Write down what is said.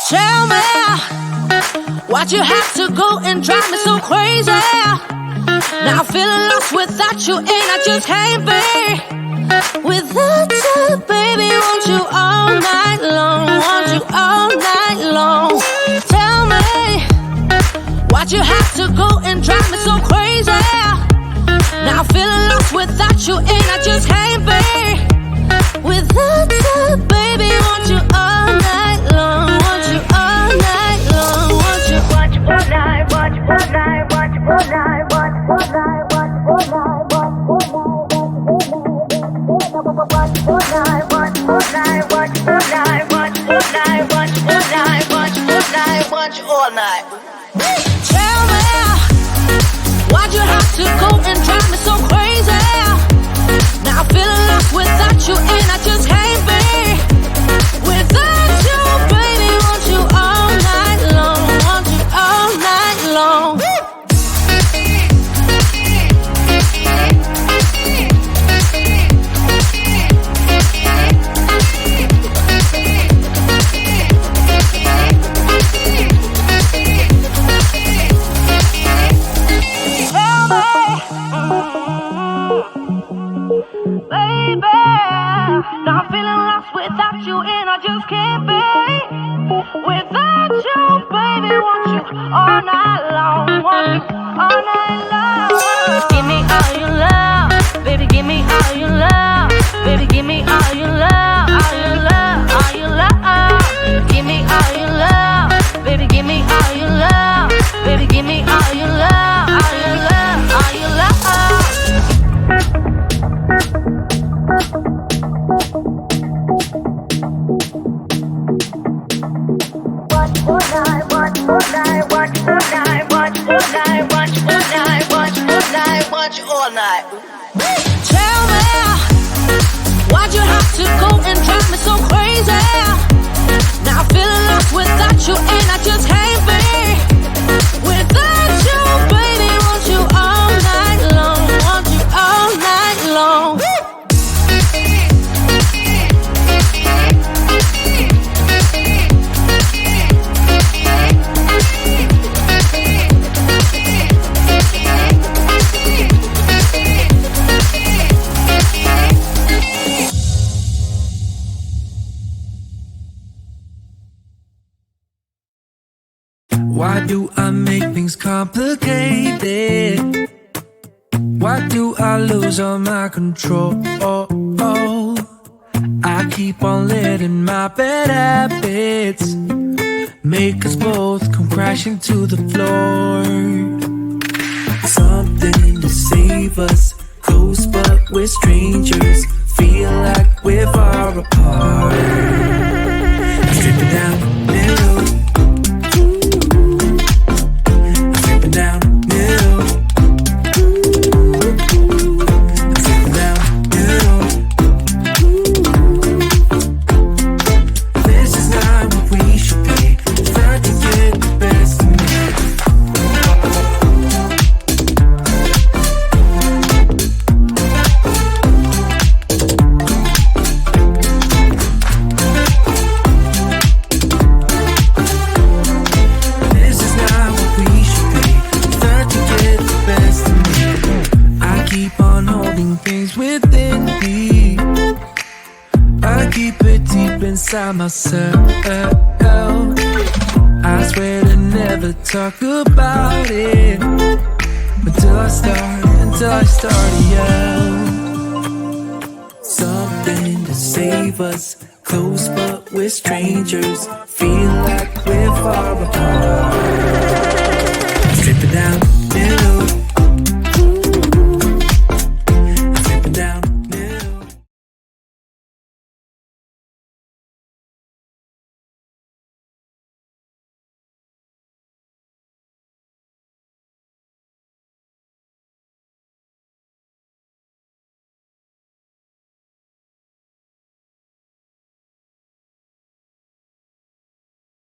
Tell me why'd you have to go and drive me so crazy? Now I'm feeling lost without you, and I just can't be without you, baby. Want you all night long, want you all night long. Tell me why'd you have to go and drive me so crazy? Now I'm feeling lost without you, and I just can't be without you, baby. Want you all night long, want you all night long, want you all night, want you all night, want you all night, want you all night, want you all night, want you all night, want you all night, want you all night, want you all night, want you all night, want you all night, want you all night. Tell me why'd you have to go and drive me so crazy? Now I'm feeling lost without you, and I just can't be without you, baby. Want you all night long, want you all night long. Now I'm feeling lost without you, and I just can't be without you, baby. Want you all night long, want you all night long. Give me all your love, baby. Give me all your love, baby. Give me all your love, all your love, all your love. Give me all your love, baby. Give me all your love, baby. Give me all your love, all your love, all your love. All night. Tell me why'd you have to go and drive me so crazy? Now I'm feeling lost without you, and I just can't be without you, baby. Want you all night long, want you all night long. Why do I make things complicated? Why do I lose all my control? I keep on letting my bad habits make us both come crashing to the floor. Something to save us, close but we're strangers, feel like we're far apart. Stripping down the middle, down middle, sitting down middle. This is not what we should be. Trying to get the best of me. This is not what we should be. Keep on holding things within me. I keep it deep inside myself. I swear to never talk about it until I start to yell. Something to save us, close but we're strangers, feel like we're far apart. Strip it down.